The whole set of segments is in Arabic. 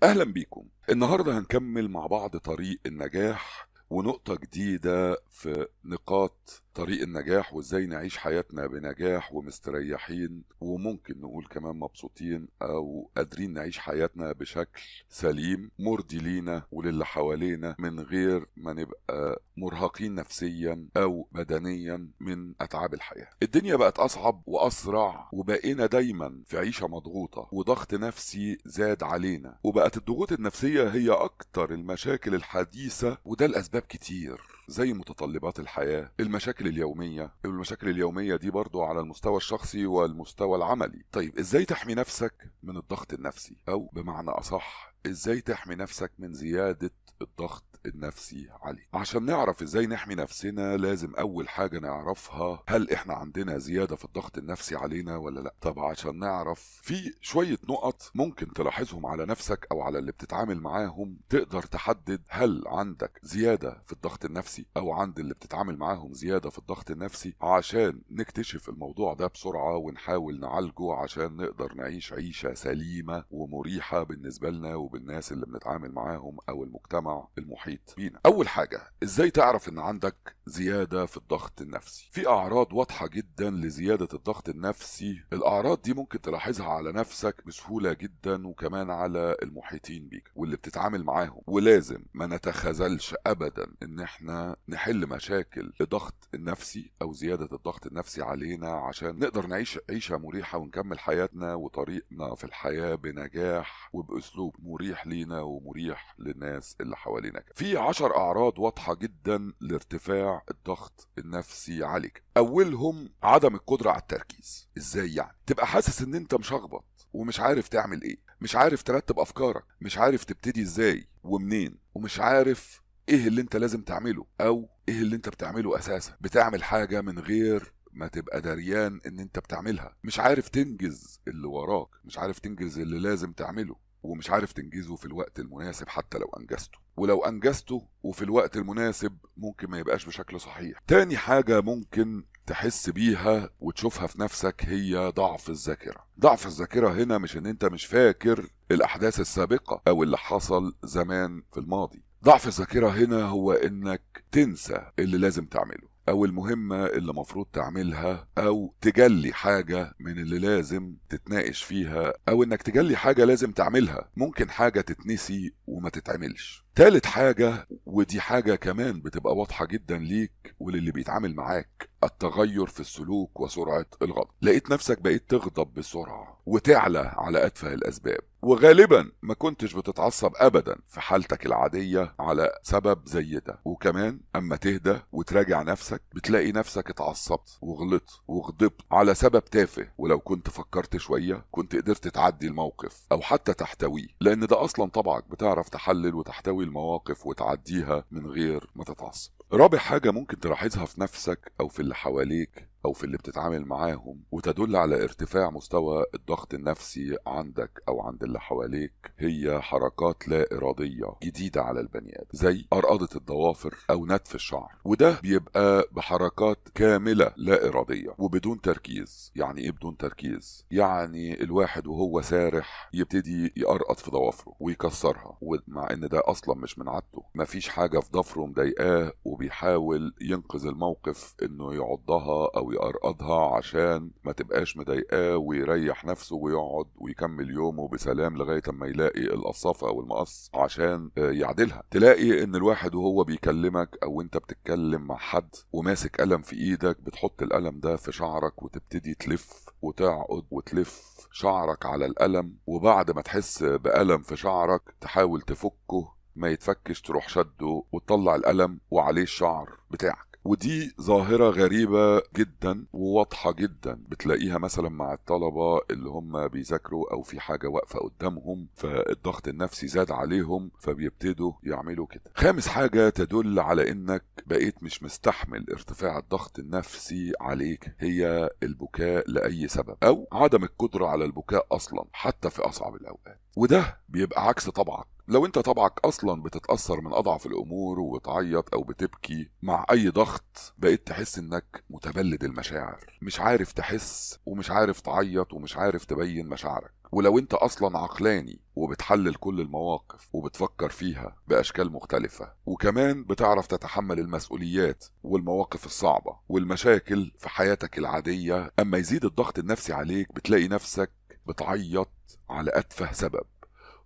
أهلا بيكم. النهاردة هنكمل مع بعض طريق النجاح ونقطة جديدة في نقاط طريق النجاح وازاي نعيش حياتنا بنجاح ومستريحين وممكن نقول كمان مبسوطين او قادرين نعيش حياتنا بشكل سليم مرضي لينا وللي حوالينا من غير ما نبقى مرهقين نفسيا او بدنيا من اتعاب الحياة. الدنيا بقت اصعب واسرع وبقينا دايما في عيشة مضغوطة وضغط نفسي زاد علينا، وبقت الضغوط النفسية هي اكتر المشاكل الحديثة، وده الاسباب كتير زي متطلبات الحياة، المشاكل اليومية دي برضو على المستوى الشخصي والمستوى العملي. طيب ازاي تحمي نفسك من الضغط النفسي، او بمعنى اصح ازاي تحمي نفسك من زيادة الضغط النفسي عليك؟ عشان نعرف ازاي نحمي نفسنا لازم اول حاجة نعرفها هل احنا عندنا زيادة في الضغط النفسي علينا ولا لا. طب عشان نعرف في شوية نقط ممكن تلاحظهم على نفسك او على اللي بتتعامل معاهم تقدر تحدد هل عندك زيادة في الضغط النفسي او عند اللي بتتعامل معاهم زيادة في الضغط النفسي، عشان نكتشف الموضوع ده بسرعة ونحاول نعالجه عشان نقدر نعيش عيشة سليمة ومريحة بالنسبة لنا وبالناس اللي بنتعامل معاهم او المجتمع المحيط بينا. اول حاجة ازاي تعرف ان عندك زيادة في الضغط النفسي؟ في اعراض واضحة جدا لزيادة الضغط النفسي. الاعراض دي ممكن تلاحظها على نفسك بسهولة جدا وكمان على المحيطين بيك واللي بتتعامل معاهم، ولازم ما نتخاذلش ابدا ان احنا نحل مشاكل الضغط النفسي او زيادة الضغط النفسي علينا عشان نقدر نعيش عيشة مريحة ونكمل حياتنا وطريقنا في الحياة بنجاح وباسلوب مريح لينا ومريح للناس اللي حوالينا. في 10 اعراض واضحة جدا لارتفاع الضغط النفسي عليك. اولهم عدم القدرة على التركيز. ازاي يعني؟ تبقى حاسس ان انت مشخبط ومش عارف تعمل ايه، مش عارف ترتب افكارك، مش عارف تبتدي ازاي ومنين، ومش عارف ايه اللي انت لازم تعمله او ايه اللي انت بتعمله اساسا. بتعمل حاجة من غير ما تبقى دريان ان انت بتعملها، مش عارف تنجز اللي وراك، مش عارف تنجز اللي لازم تعمله، ومش عارف تنجزه في الوقت المناسب حتى لو انجزته، ولو انجزته وفي الوقت المناسب ممكن ما يبقاش بشكل صحيح. تاني حاجة ممكن تحس بيها وتشوفها في نفسك هي ضعف الذاكرة. ضعف الذاكرة هنا مش ان انت مش فاكر الاحداث السابقة او اللي حصل زمان في الماضي. ضعف الذاكرة هنا هو انك تنسى اللي لازم تعمله او المهمة اللي مفروض تعملها، او تجلي حاجة من اللي لازم تتناقش فيها، او انك تجلي حاجة لازم تعملها. ممكن حاجة تتنسي وما تتعملش. تالت حاجة ودي حاجة كمان بتبقى واضحة جدا ليك وللي بيتعامل معاك، التغير في السلوك وسرعة الغضب. لقيت نفسك بقيت تغضب بسرعة وتعلى على أتفه الأسباب، وغالبا ما كنتش بتتعصب أبدا في حالتك العادية على سبب زي ده. وكمان أما تهدى وتراجع نفسك بتلاقي نفسك اتعصبت وغلطت وغضبت على سبب تافه، ولو كنت فكرت شوية كنت قدرت تعدي الموقف أو حتى تحتويه، لأن ده أصلا طبعك بتعرف تحلل وتحتوي المواقف وتعديها من غير ما تتعصب. رابع حاجة ممكن تلاحظها في نفسك أو في اللي حواليك أو في اللي بتتعامل معاهم وتدل على ارتفاع مستوى الضغط النفسي عندك أو عند اللي حواليك هي حركات لا إرادية جديدة على البني آدم، زي أرقدة الضوافر أو نتف الشعر. وده بيبقى بحركات كاملة لا إرادية وبدون تركيز. يعني إيه بدون تركيز؟ يعني الواحد وهو سارح يبتدي يقرقط في ضوافره ويكسرها، ومع إن ده أصلا مش من عادته، مفيش حاجة في ضفره مضايقاه وبيحاول ينقذ الموقف إنه يعضها أو يقرقضها عشان ما تبقاش مضايقاه ويريح نفسه ويقعد ويكمل يومه بسلام لغاية ما يلاقي القصافة او المقص عشان يعدلها. تلاقي ان الواحد وهو بيكلمك او انت بتتكلم مع حد وماسك قلم في ايدك بتحط القلم ده في شعرك وتبتدي تلف وتعقد وتلف شعرك على القلم، وبعد ما تحس بقلم في شعرك تحاول تفكه، ما يتفكش تروح شده وتطلع القلم وعليه الشعر بتاعك. ودي ظاهرة غريبة جدا وواضحة جدا بتلاقيها مثلا مع الطلبة اللي هم بيذاكروا او في حاجة واقفة قدامهم فالضغط النفسي زاد عليهم فبيبتدوا يعملوا كده. خامس حاجة تدل على انك بقيت مش مستحمل ارتفاع الضغط النفسي عليك هي البكاء لأي سبب او عدم القدرة على البكاء اصلا حتى في اصعب الاوقات. وده بيبقى عكس طبعك. لو انت طبعك اصلا بتتأثر من اضعف الامور وتعيط او بتبكي مع اي ضغط، بقيت تحس انك متبلد المشاعر، مش عارف تحس ومش عارف تعيط ومش عارف تبين مشاعرك. ولو انت اصلا عقلاني وبتحلل كل المواقف وبتفكر فيها باشكال مختلفة، وكمان بتعرف تتحمل المسؤوليات والمواقف الصعبة والمشاكل في حياتك العادية، اما يزيد الضغط النفسي عليك بتلاقي نفسك بتعيط على اتفه سبب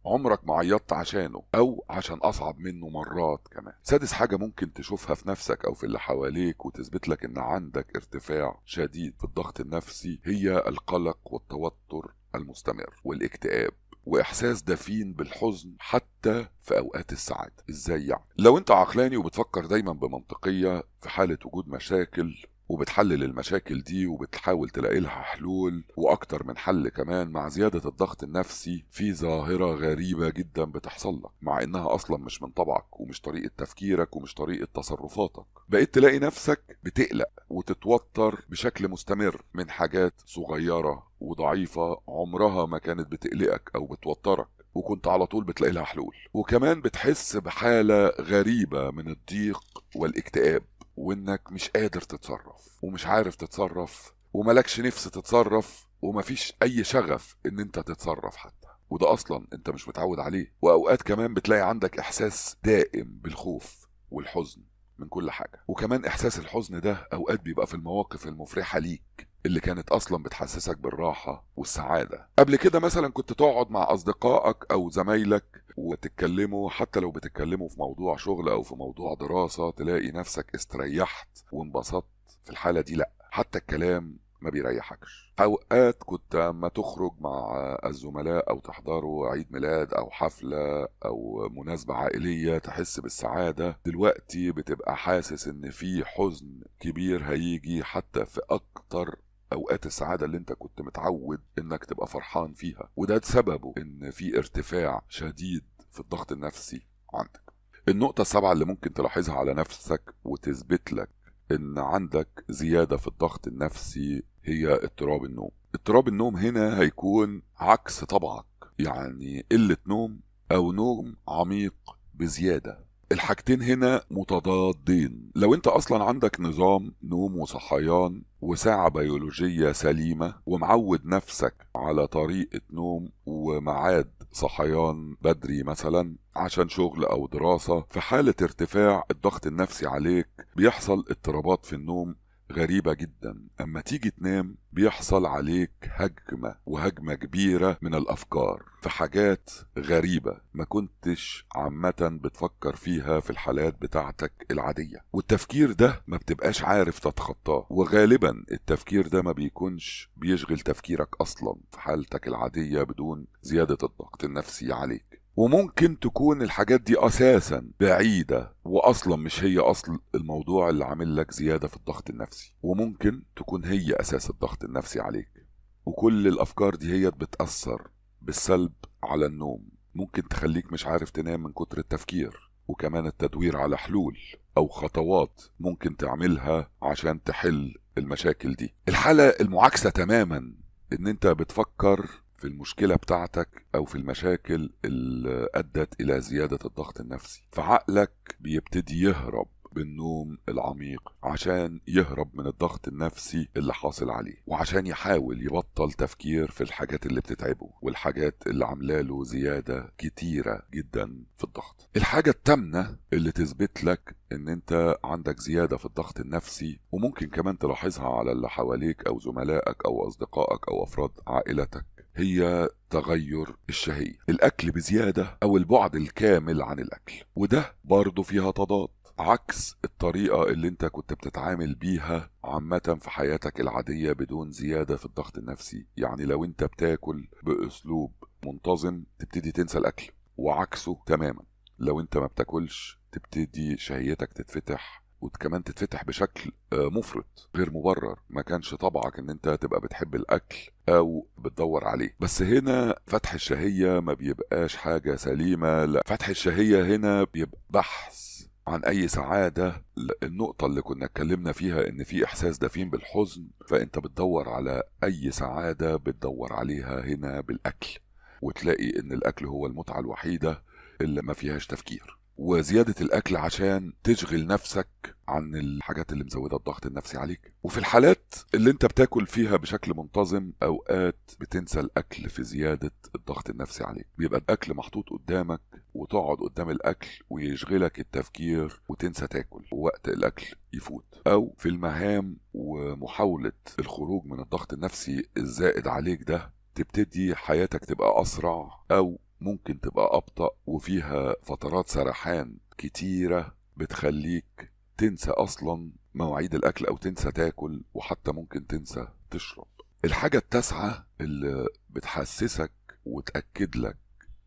عمرك ما عيطت عشانه او عشان اصعب منه مرات كمان. سادس حاجة ممكن تشوفها في نفسك او في اللي حواليك وتثبت لك ان عندك ارتفاع شديد في الضغط النفسي، هي القلق والتوتر المستمر والاكتئاب واحساس دفين بالحزن حتى في اوقات السعادة. ازاي يعني؟ لو انت عقلاني وبتفكر دايما بمنطقية في حالة وجود مشاكل، وبتحلل المشاكل دي وبتحاول تلاقي لها حلول واكتر من حل كمان، مع زيادة الضغط النفسي في ظاهرة غريبة جدا بتحصل لك، مع انها اصلا مش من طبعك ومش طريقة تفكيرك ومش طريقة تصرفاتك. بقيت تلاقي نفسك بتقلق وتتوتر بشكل مستمر من حاجات صغيرة وضعيفة عمرها ما كانت بتقلقك او بتوترك، وكنت على طول بتلاقي لها حلول. وكمان بتحس بحالة غريبة من الضيق والاكتئاب، وانك مش قادر تتصرف ومش عارف تتصرف وملكش نفس تتصرف ومفيش اي شغف ان انت تتصرف حتى، وده اصلا انت مش متعود عليه. واوقات كمان بتلاقي عندك احساس دائم بالخوف والحزن من كل حاجة، وكمان احساس الحزن ده اوقات بيبقى في المواقف المفرحة ليك اللي كانت اصلا بتحسسك بالراحة والسعادة. قبل كده مثلا كنت تقعد مع اصدقائك او زمايلك وتتكلموا، حتى لو بتتكلموا في موضوع شغل او في موضوع دراسة، تلاقي نفسك استريحت وانبسطت. في الحالة دي لا، حتى الكلام ما بيريحكش. اوقات كنت اما تخرج مع الزملاء او تحضروا عيد ميلاد او حفلة او مناسبة عائلية تحس بالسعادة، دلوقتي بتبقى حاسس ان في حزن كبير هيجي حتى في اكتر اوقات السعادة اللي انت كنت متعود انك تبقى فرحان فيها، وده سببه ان في ارتفاع شديد في الضغط النفسي عندك. النقطة السابعة اللي ممكن تلاحظها على نفسك وتثبت لك ان عندك زيادة في الضغط النفسي هي اضطراب النوم. اضطراب النوم هنا هيكون عكس طبعك، يعني قلة نوم او نوم عميق بزيادة. الحاجتين هنا متضادين. لو انت اصلا عندك نظام نوم وصحيان وساعة بيولوجية سليمة ومعود نفسك على طريقة نوم ومعاد صحيان بدري مثلا عشان شغل او دراسة، في حالة ارتفاع الضغط النفسي عليك بيحصل اضطرابات في النوم غريبة جدا. اما تيجي تنام بيحصل عليك هجمة كبيرة من الافكار في حاجات غريبة ما كنتش عامة بتفكر فيها في الحالات بتاعتك العادية، والتفكير ده ما بتبقاش عارف تتخطاه، وغالبا التفكير ده ما بيكونش بيشغل تفكيرك اصلا في حالتك العادية بدون زيادة الضغط النفسي عليك. وممكن تكون الحاجات دي اساسا بعيدة واصلا مش هي اصل الموضوع اللي عامل لك زيادة في الضغط النفسي، وممكن تكون هي اساس الضغط النفسي عليك. وكل الافكار دي هي بتأثر بالسلب على النوم، ممكن تخليك مش عارف تنام من كتر التفكير، وكمان التدوير على حلول او خطوات ممكن تعملها عشان تحل المشاكل دي. الحالة المعاكسة تماما ان انت بتفكر في المشكلة بتاعتك او في المشاكل اللي ادت الى زيادة الضغط النفسي، فعقلك بيبتدي يهرب بالنوم العميق عشان يهرب من الضغط النفسي اللي حاصل عليه، وعشان يحاول يبطل تفكير في الحاجات اللي بتتعبه والحاجات اللي عاملاله زيادة كتيرة جدا في الضغط. الحاجة التامنة اللي تثبت لك ان انت عندك زيادة في الضغط النفسي، وممكن كمان تلاحظها على اللي حواليك او زملائك او اصدقائك او افراد عائلتك، هي تغير الشهية، الاكل بزيادة او البعد الكامل عن الاكل. وده برضو فيها تضاد، عكس الطريقة اللي انت كنت بتتعامل بيها عامة في حياتك العادية بدون زيادة في الضغط النفسي. يعني لو انت بتاكل باسلوب منتظم تبتدي تنسى الاكل، وعكسه تماما لو انت ما بتاكلش تبتدي شهيتك تتفتح، وكمان تتفتح بشكل مفرط غير مبرر. ما كانش طبعك ان انت تبقى بتحب الاكل او بتدور عليه. بس هنا فتح الشهية ما بيبقاش حاجة سليمة، لا، فتح الشهية هنا بيبقى بحث عن اي سعادة. النقطة اللي كنا اتكلمنا فيها ان في احساس دفين بالحزن، فانت بتدور على اي سعادة بتدور عليها هنا بالاكل، وتلاقي ان الاكل هو المتعة الوحيدة اللي ما فيهاش تفكير. وزيادة الأكل عشان تشغل نفسك عن الحاجات اللي مزودة الضغط النفسي عليك. وفي الحالات اللي انت بتاكل فيها بشكل منتظم اوقات بتنسى الاكل في زيادة الضغط النفسي عليك. بيبقى الاكل محطوط قدامك وتقعد قدام الاكل ويشغلك التفكير وتنسى تاكل ووقت الاكل يفوت، او في المهام ومحاولة الخروج من الضغط النفسي الزائد عليك ده تبتدي حياتك تبقى اسرع او ممكن تبقى ابطأ وفيها فترات سرحان كتيرة بتخليك تنسى اصلا مواعيد الاكل او تنسى تاكل وحتى ممكن تنسى تشرب. الحاجة التاسعة اللي بتحسسك وتأكد لك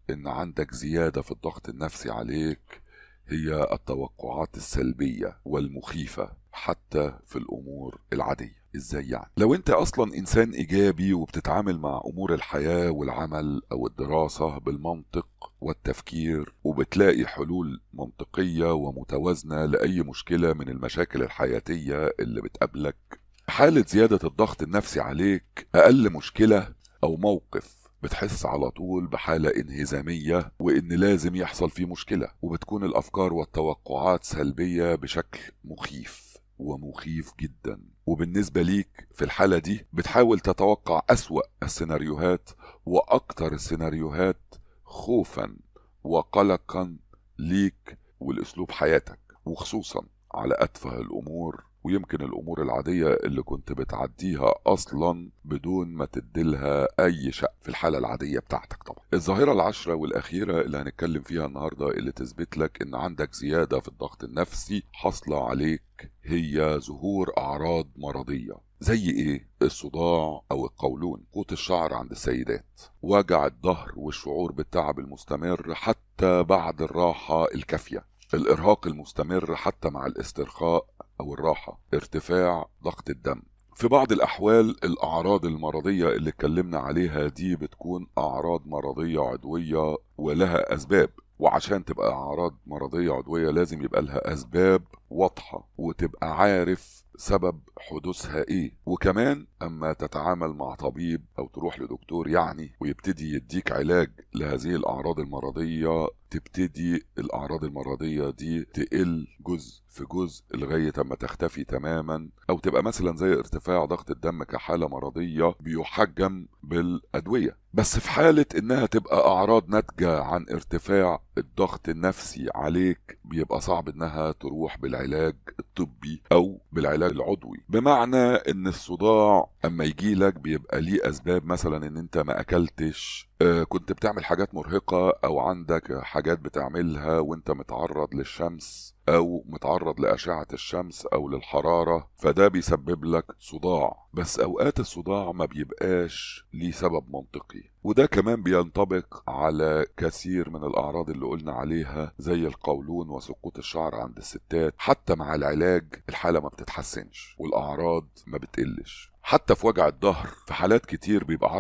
ان عندك زيادة في الضغط النفسي عليك هي التوقعات السلبية والمخيفة حتى في الامور العادية. ازاي يعني؟ لو انت اصلا انسان ايجابي وبتتعامل مع امور الحياة والعمل او الدراسة بالمنطق والتفكير وبتلاقي حلول منطقية ومتوازنة لأي مشكلة من المشاكل الحياتية اللي بتقابلك، حالة زيادة الضغط النفسي عليك أقل مشكلة أو موقف بتحس على طول بحالة انهزامية وإن لازم يحصل فيه مشكلة، وبتكون الأفكار والتوقعات سلبية بشكل مخيف ومخيف جدا. وبالنسبة ليك في الحالة دي بتحاول تتوقع أسوأ السيناريوهات وأكتر السيناريوهات خوفا وقلقا ليك والأسلوب حياتك، وخصوصا على أتفه الأمور ويمكن الأمور العادية اللي كنت بتعديها أصلا بدون ما تديلها أي شأن في الحالة العادية بتاعتك. طبعا الظاهرة العشرة والأخيرة اللي هنتكلم فيها النهاردة اللي تثبت لك إن عندك زيادة في الضغط النفسي حاصلة عليك هي ظهور أعراض مرضية. زي إيه؟ الصداع أو القولون، قوت الشعر عند السيدات، وجع الظهر والشعور بالتعب المستمر حتى بعد الراحة الكافية، الإرهاق المستمر حتى مع الاسترخاء أو الراحة، ارتفاع ضغط الدم. في بعض الأحوال الأعراض المرضية اللي اتكلمنا عليها دي بتكون أعراض مرضية عضوية ولها أسباب، وعشان تبقى أعراض مرضية عضوية لازم يبقى لها أسباب واضحة وتبقى عارف سبب حدوثها ايه. وكمان اما تتعامل مع طبيب او تروح لدكتور يعني ويبتدي يديك علاج لهذه الاعراض المرضية، تبتدي الاعراض المرضية دي تقل جزء في جزء لغاية اما تختفي تماما، او تبقى مثلا زي ارتفاع ضغط الدم كحالة مرضية بيحجم بالادوية. بس في حالة انها تبقى اعراض ناتجة عن ارتفاع الضغط النفسي عليك بيبقى صعب انها تروح بالعلاج الطبي او بالعلاج العضوي. بمعنى ان الصداع اما يجيلك بيبقى ليه اسباب، مثلا ان انت ما اكلتش، كنت بتعمل حاجات مرهقة او عندك حاجات بتعملها وانت متعرض للشمس او متعرض لاشعة الشمس او للحرارة، فده بيسبب لك صداع. بس اوقات الصداع ما بيبقاش ليه سبب منطقي، وده كمان بينطبق على كثير من الاعراض اللي قلنا عليها زي القولون وسقوط الشعر عند الستات. حتى مع العلاج الحالة ما بتتحسنش والاعراض ما بتقلش. حتى في وجع الظهر في حالات كتير بيبقى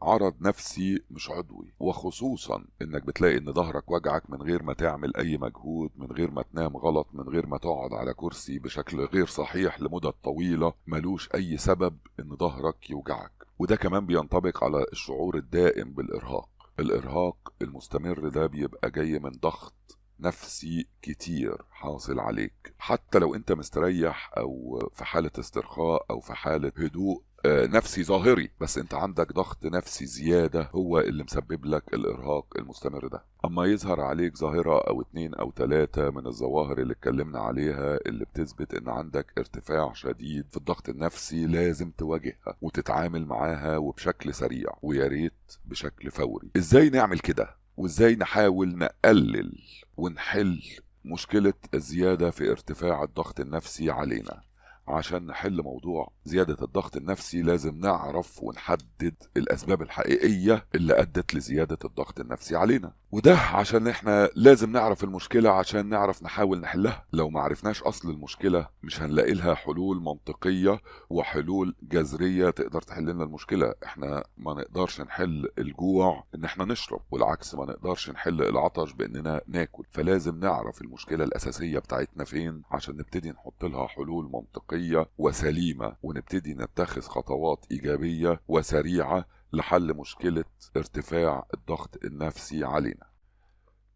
عرض نفسي مش عضوي، وخصوصا انك بتلاقي ان ظهرك وجعك من غير ما تعمل اي مجهود، من غير ما تنام غلط، من غير ما تقعد على كرسي بشكل غير صحيح لمدة طويلة، ملوش اي سبب ان ظهرك يوجعك. وده كمان بينطبق على الشعور الدائم بالارهاق. الارهاق المستمر ده بيبقى جاي من ضغط نفسي كتير حاصل عليك، حتى لو انت مستريح او في حالة استرخاء او في حالة هدوء نفسي ظاهري، بس انت عندك ضغط نفسي زيادة هو اللي مسبب لك الارهاق المستمر ده. اما يظهر عليك ظاهرة او 2 أو 3 من الظواهر اللي اتكلمنا عليها اللي بتثبت ان عندك ارتفاع شديد في الضغط النفسي، لازم تواجهها وتتعامل معاها وبشكل سريع، ويا ريت بشكل فوري. ازاي نعمل كده؟ وازاي نحاول نقلل ونحل مشكلة الزيادة في ارتفاع الضغط النفسي علينا؟ عشان نحل موضوع زيادة الضغط النفسي لازم نعرف ونحدد الأسباب الحقيقية اللي أدت لزيادة الضغط النفسي علينا، وده عشان احنا لازم نعرف المشكلة عشان نعرف نحاول نحلها. لو ما عرفناش أصل المشكلة مش هنلاقي لها حلول منطقية وحلول جذرية تقدر تحل لنا المشكلة. احنا ما نقدرش نحل الجوع ان احنا نشرب، والعكس ما نقدرش نحل العطش باننا ناكل. فلازم نعرف المشكلة الأساسية بتاعتنا فين عشان نبتدي نحط لها حلول منطقية وسليمة، ونبتدي نتخذ خطوات إيجابية وسريعة لحل مشكلة ارتفاع الضغط النفسي علينا.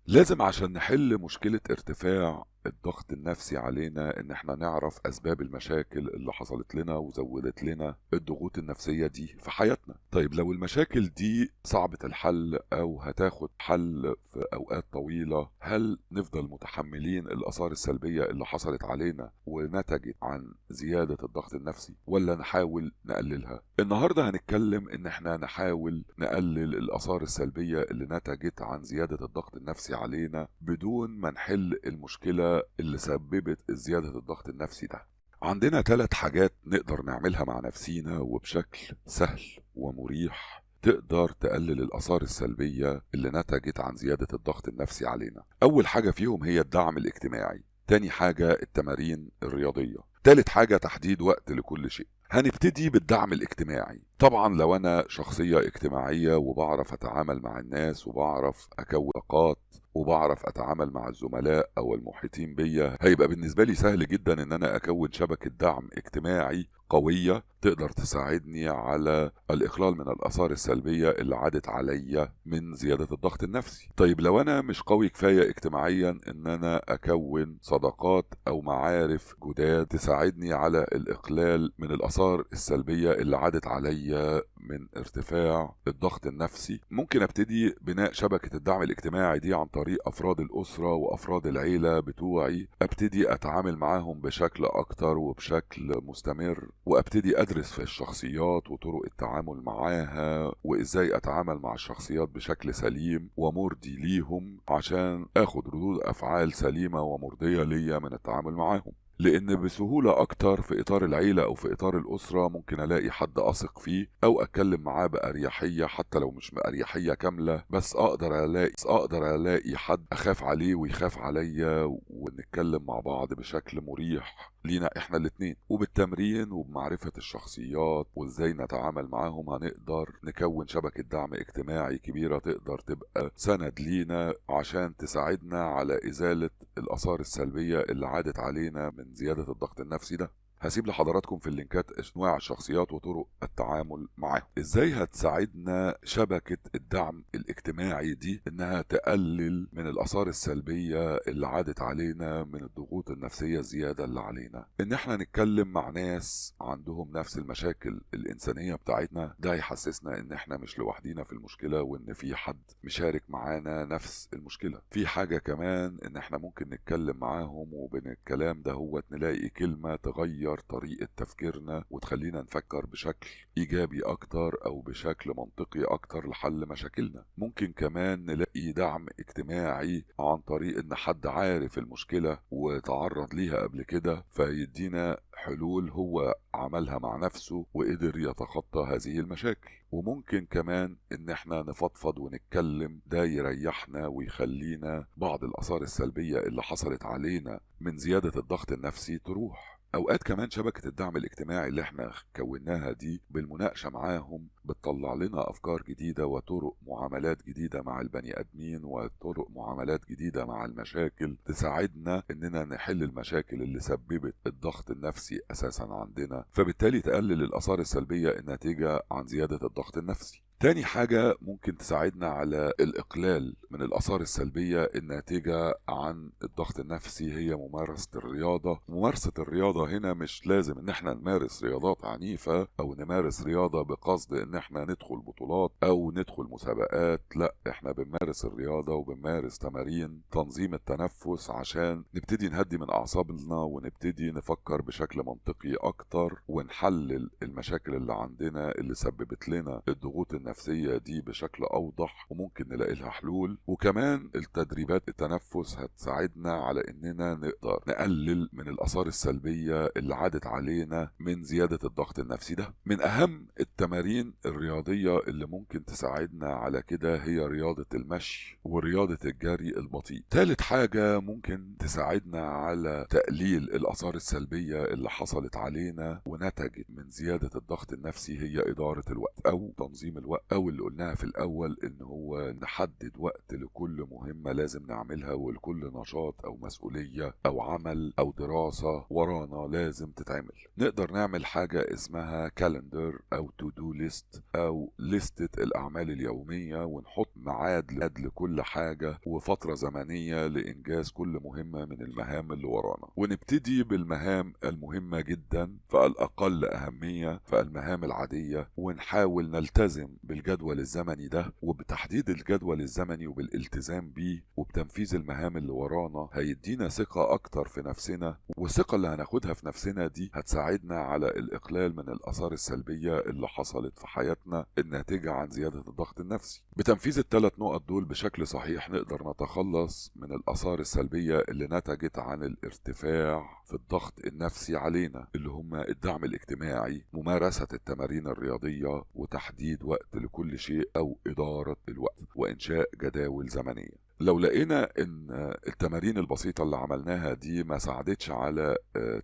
لازم عشان نحل مشكلة ارتفاع الضغط النفسي علينا ان احنا نعرف اسباب المشاكل اللي حصلت لنا وزودت لنا الضغوط النفسية دي في حياتنا. طيب لو المشاكل دي صعبة الحل او هتاخد حل في اوقات طويلة، هل نفضل متحملين الاثار السلبية اللي حصلت علينا ونتجت عن زيادة الضغط النفسي، ولا نحاول نقللها؟ النهاردة هنتكلم ان احنا نحاول نقلل الاثار السلبية اللي نتجت عن زيادة الضغط النفسي علينا بدون ما نحل المشكلة اللي سببت زيادة الضغط النفسي ده. عندنا 3 حاجات نقدر نعملها مع نفسينا وبشكل سهل ومريح تقدر تقلل الآثار السلبية اللي نتجت عن زيادة الضغط النفسي علينا. أول حاجة فيهم هي الدعم الاجتماعي، تاني حاجة التمارين الرياضية، تالت حاجة تحديد وقت لكل شيء. هنبتدي بالدعم الاجتماعي. طبعا لو أنا شخصية اجتماعية وبعرف أتعامل مع الناس وبعرف أكون علاقات وبعرف أتعامل مع الزملاء أو المحيطين بيا، هيبقى بالنسبة لي سهل جدا إن أنا أكون شبكة دعم اجتماعي قوية تقدر تساعدني على الإقلال من الآثار السلبية اللي عادت عليا من زيادة الضغط النفسي. طيب لو أنا مش قوي كفاية اجتماعيا إن أنا أكون صداقات أو معارف جداد تساعدني على الإقلال من الآثار السلبية اللي عادت عليا من ارتفاع الضغط النفسي، ممكن ابتدي بناء شبكة الدعم الاجتماعي دي عن طريق أفراد الأسرة وأفراد العيلة بتوعي، ابتدي أتعامل معاهم بشكل أكتر وبشكل مستمر، وابتدي أدرس في الشخصيات وطرق التعامل معاها وإزاي أتعامل مع الشخصيات بشكل سليم ومرضي ليهم عشان أخد ردود أفعال سليمة ومرضية ليا من التعامل معاهم. لأن بسهولة أكتر في إطار العيلة أو في إطار الأسرة ممكن ألاقي حد أثق فيه أو أتكلم معاه بأريحية، حتى لو مش بأريحية كاملة، بس أقدر ألاقي حد أخاف عليه ويخاف عليا ونتكلم مع بعض بشكل مريح لينا إحنا الاتنين. وبالتمرين وبمعرفة الشخصيات وإزاي نتعامل معاهم هنقدر نكون شبكة دعم اجتماعي كبيرة تقدر تبقى سند لينا عشان تساعدنا على إزالة الآثار السلبية اللي عادت علينا من زيادة الضغط النفسي ده. هسيب لحضراتكم في اللينكات انواع الشخصيات وطرق التعامل معاهم. ازاي هتساعدنا شبكة الدعم الاجتماعي دي انها تقلل من الاثار السلبية اللي عادت علينا من الضغوط النفسية الزيادة اللي علينا؟ ان احنا نتكلم مع ناس عندهم نفس المشاكل الانسانية بتاعتنا، ده يحسسنا ان احنا مش لوحدينا في المشكلة وان في حد مشارك معانا نفس المشكلة. في حاجة كمان ان احنا ممكن نتكلم معاهم وبين الكلام ده هو نلاقي كلمة تغير طريقة تفكيرنا وتخلينا نفكر بشكل إيجابي أكتر أو بشكل منطقي أكتر لحل مشاكلنا. ممكن كمان نلاقي دعم اجتماعي عن طريق إن حد عارف المشكلة وتعرض ليها قبل كده فيدينا حلول هو عملها مع نفسه وقدر يتخطى هذه المشاكل. وممكن كمان ان احنا نفضفض ونتكلم، ده يريحنا ويخلينا بعض الآثار السلبية اللي حصلت علينا من زيادة الضغط النفسي تروح. اوقات كمان شبكة الدعم الاجتماعي اللي احنا كوناها دي بالمناقشة معاهم بتطلع لنا افكار جديدة وطرق معاملات جديدة مع البني ادمين وطرق معاملات جديدة مع المشاكل تساعدنا اننا نحل المشاكل اللي سببت الضغط النفسي اساسا عندنا، فبالتالي تقلل الاثار السلبية الناتجة عن زيادة الضغط النفسي. تاني حاجة ممكن تساعدنا على الإقلال من الآثار السلبية الناتجة عن الضغط النفسي هي ممارسة الرياضة. ممارسة الرياضة هنا مش لازم إن احنا نمارس رياضات عنيفة أو نمارس رياضة بقصد إن احنا ندخل بطولات أو ندخل مسابقات، لا، احنا بنمارس الرياضة وبنمارس تمارين تنظيم التنفس عشان نبتدي نهدي من أعصابنا ونبتدي نفكر بشكل منطقي أكتر ونحلل المشاكل اللي عندنا اللي سببت لنا الضغوط النفسية دي بشكل أوضح وممكن نلاقي لها حلول. وكمان التدريبات التنفس هتساعدنا على إننا نقدر نقلل من الآثار السلبية اللي عادت علينا من زيادة الضغط النفسي ده. من أهم التمارين الرياضية اللي ممكن تساعدنا على كده هي رياضة المشي ورياضة الجري البطيء. ثالث حاجة ممكن تساعدنا على تقليل الآثار السلبية اللي حصلت علينا ونتجت من زيادة الضغط النفسي هي إدارة الوقت أو تنظيم الوقت أو اللي قلناها في الأول، إن هو نحدد وقت لكل مهمة لازم نعملها، ولكل نشاط أو مسؤولية أو عمل أو دراسة ورانا لازم تتعمل. نقدر نعمل حاجة اسمها كالندر أو تو دو ليست أو لستة الأعمال اليومية، ونحط ميعاد لكل حاجة وفترة زمنية لإنجاز كل مهمة من المهام اللي ورانا، ونبتدي بالمهام المهمة جدا فالأقل أهمية فالمهام العادية، ونحاول نلتزم بالجدول الزمني ده. وبتحديد الجدول الزمني وبالالتزام بيه وبتنفيذ المهام اللي ورانا هيدينا ثقة أكتر في نفسنا، والثقة اللي هناخدها في نفسنا دي هتساعدنا على الإقلال من الآثار السلبية اللي حصلت في حياتنا الناتجة عن زيادة الضغط النفسي. بتنفيذ الثلاث نقط دول بشكل صحيح نقدر نتخلص من الآثار السلبية اللي نتجت عن الارتفاع في الضغط النفسي علينا، اللي هم الدعم الاجتماعي، ممارسة التمارين الرياضية، وتحديد وقت لكل شيء أو إدارة الوقت، وإنشاء جداول زمنية. لو لقينا ان التمارين البسيطة اللي عملناها دي ما ساعدتش على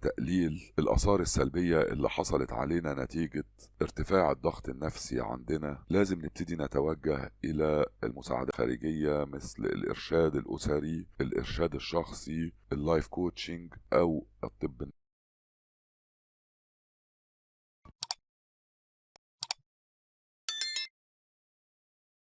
تقليل الآثار السلبية اللي حصلت علينا نتيجة ارتفاع الضغط النفسي عندنا، لازم نبتدي نتوجه إلى المساعدة الخارجية مثل الإرشاد الأسري، الإرشاد الشخصي، اللايف كوتشنج أو الطب